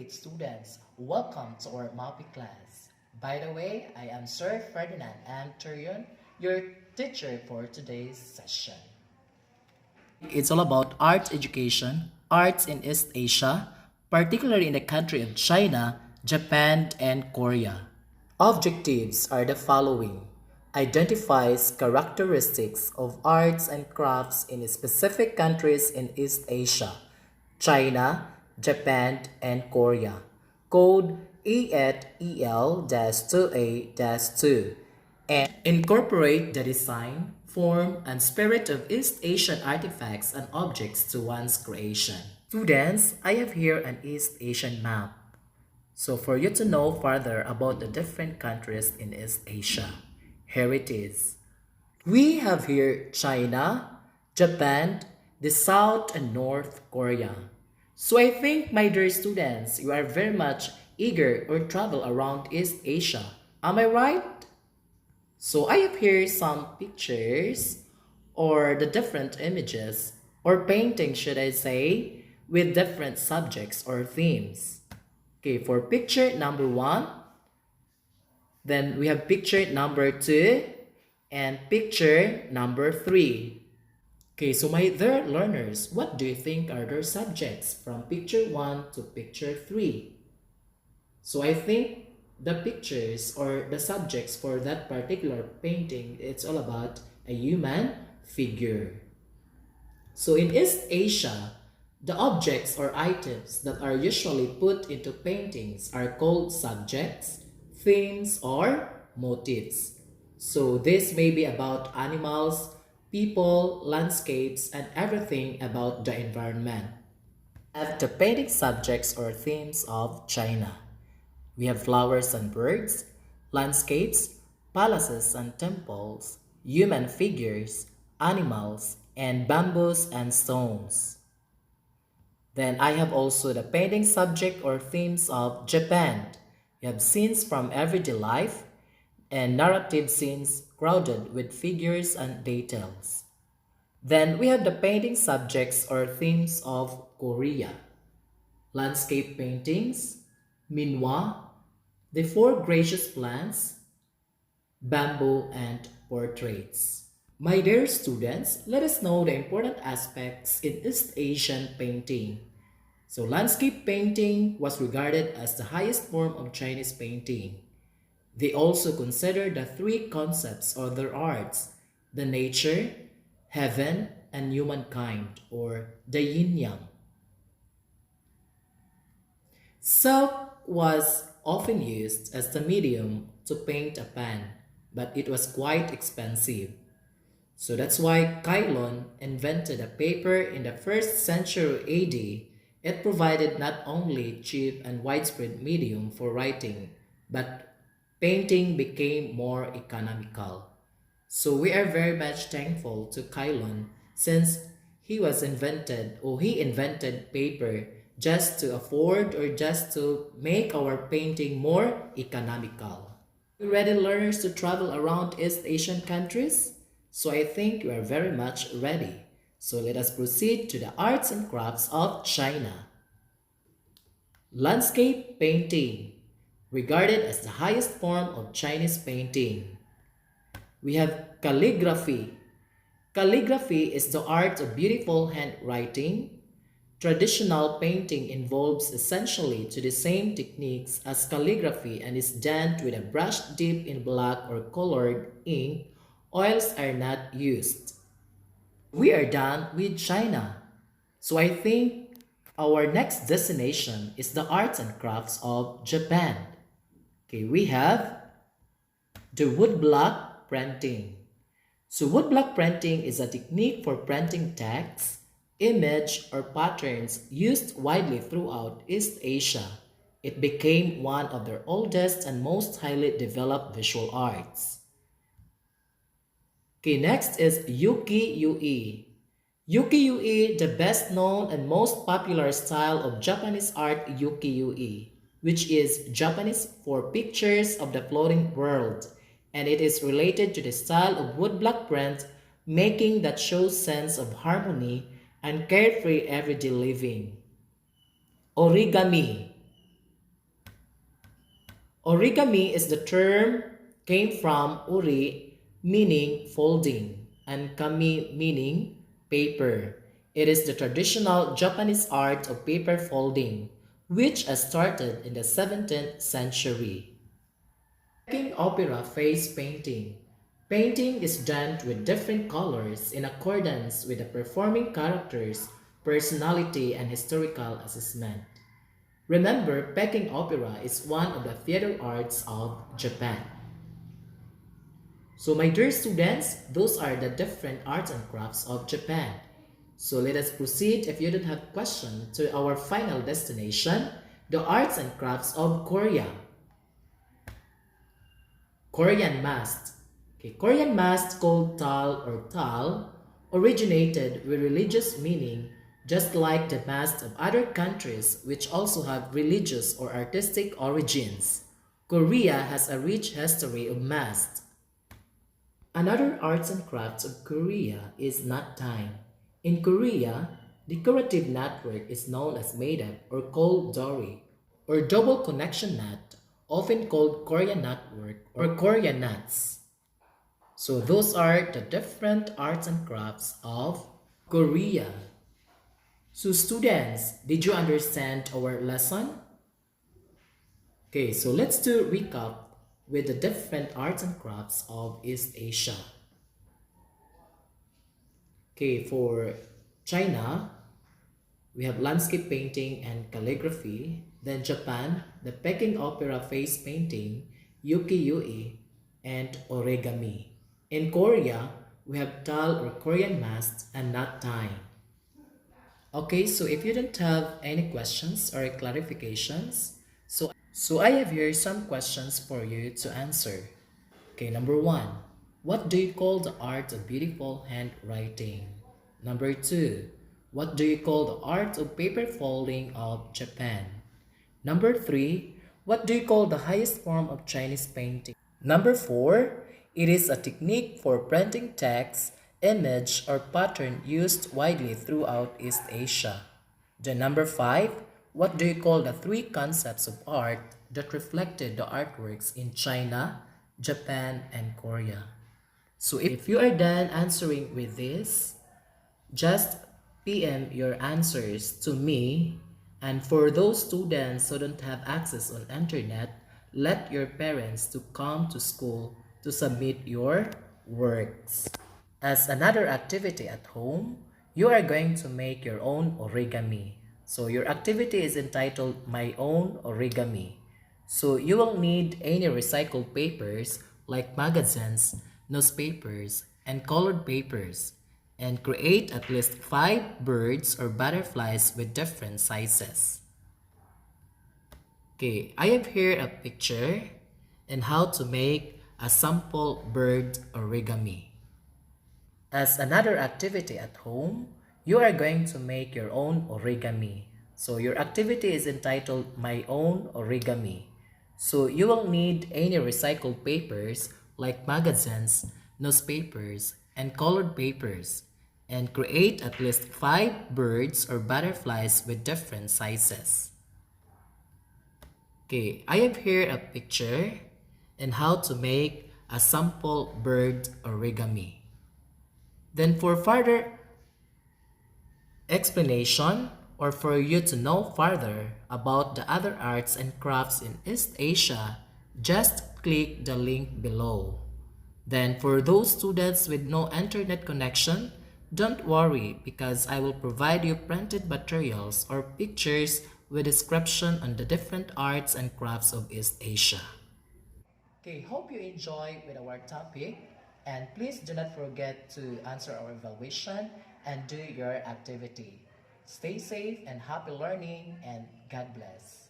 grade students, welcome to our MAPEH class. By the way, I am Sir Ferdinand Anturion, your teacher for today's session. It's all about arts education, arts in East Asia, particularly in the country of China, Japan, and Korea. Objectives are the following. Identifies characteristics of arts and crafts in specific countries in East Asia, China, Japan, and Korea. Code E8EL-2A-2 and incorporate the design, form, and spirit of East Asian artifacts and objects to one's creation. Students, I have here an East Asian map. So for you to know further about the different countries in East Asia, here it is. We have here China, Japan, the South and North Korea. So I think, my dear students, you are very much eager to travel around East Asia. Am I right? So I have here some pictures or the different images or paintings, should I say, with different subjects or themes. Okay, for picture number 1, then we have picture number 2 and picture number 3. Okay, so my dear learners, what do you think are their subjects from picture 1 to picture 3? So I think the pictures or the subjects for that particular painting, it's all about a human figure. So in East Asia, the objects or items that are usually put into paintings are called subjects, themes, or motifs. So this may be about animals, people, landscapes, and everything about the environment. At the painting subjects or themes of China, we have flowers and birds, landscapes, palaces and temples, human figures, animals, and bamboos and stones. Then I have also the painting subject or themes of Japan. We have scenes from everyday life and narrative scenes crowded with figures and details. Then we have the painting subjects or themes of Korea. Landscape paintings, minhwa, the four gracious plants, bamboo, and portraits. My dear students, let us know the important aspects in East Asian painting. So landscape painting was regarded as the highest form of Chinese painting. They also consider the three concepts of their arts, the nature, heaven, and humankind, or the yin-yang. Silk was often used as the medium to paint a pan, but it was quite expensive. So that's why Cylon invented a paper in the 1st century AD. It provided not only cheap and widespread medium for writing, but painting became more economical. So we are very much thankful to Cylon since he invented paper just to afford or just to make our painting more economical. You ready, learners, to travel around East Asian countries? So I think you are very much ready. So let us proceed to the arts and crafts of China. Landscape painting, regarded as the highest form of Chinese painting. We have calligraphy. Calligraphy is the art of beautiful handwriting. Traditional painting involves essentially to the same techniques as calligraphy and is done with a brush dipped in black or colored ink. Oils are not used. We are done with China. So I think our next destination is the arts and crafts of Japan. Okay, we have the woodblock printing. So woodblock printing is a technique for printing text, image, or patterns used widely throughout East Asia. It became one of their oldest and most highly developed visual arts. Okay, next is ukiyo-e. Ukiyo-e, the best known and most popular style of Japanese art, ukiyo-e, which is Japanese for pictures of the floating world, and it is related to the style of woodblock print making that shows sense of harmony and carefree everyday living. Origami. Origami is the term came from uri meaning folding and kami meaning paper. It is the traditional Japanese art of paper folding which has started in the 17th century. Taking opera face painting. Painting is done with different colors in accordance with the performing character's personality and historical assessment. Remember, Peking opera is one of the theater arts of Japan. So my dear students, those are the different arts and crafts of Japan. So let us proceed, if you don't have questions, to our final destination, the arts and crafts of Korea. Korean mask. Okay, Korean mask called tal originated with religious meaning just like the masks of other countries which also have religious or artistic origins. Korea has a rich history of masks. Another arts and crafts of Korea is knot tying. In Korea, decorative knotwork is known as MAPEH or called dori, or double connection knot, often called Korean knotwork or Korean knots. So those are the different arts and crafts of Korea. So students, did you understand our lesson? Okay, so let's do recap with the different arts and crafts of East Asia. Okay, for China, we have landscape painting and calligraphy. Then Japan, the Peking opera face painting, ukiyo-e, and origami. In Korea, we have tal or Korean masks and knot tying. Okay, so if you don't have any questions or clarifications, so I have here some questions for you to answer. Okay, number one, what do you call the art of beautiful handwriting? Number two, what do you call the art of paper folding of Japan? Number three, what do you call the highest form of Chinese painting? Number four, it is a technique for printing text, image, or pattern used widely throughout East Asia. Then number five, what do you call the three concepts of art that reflected the artworks in China, Japan, and Korea? So if you are done answering with this, just PM your answers to me, and for those students who don't have access on internet, let your parents to come to school to submit your works. As another activity at home, you are going to make your own origami. So your activity is entitled My Own Origami. So you will need any recycled papers like magazines, newspapers, and colored papers, and create at least 5 birds or butterflies with different sizes. Okay, I have here a picture and how to make a sample bird origami. As another activity at home, you are going to make your own origami. So your activity is entitled My Own Origami. So you will need any recycled papers like magazines, newspapers, and colored papers, and create at least 5 birds or butterflies with different sizes. Okay, I have here a picture and how to make a sample bird origami. Then for further explanation or for you to know further about the other arts and crafts in East Asia, just click the link below. Then for those students with no internet connection, don't worry because I will provide you printed materials or pictures with description on the different arts and crafts of East Asia. Okay, hope you enjoy with our topic, and please do not forget to answer our evaluation and do your activity. Stay safe and happy learning, and God bless.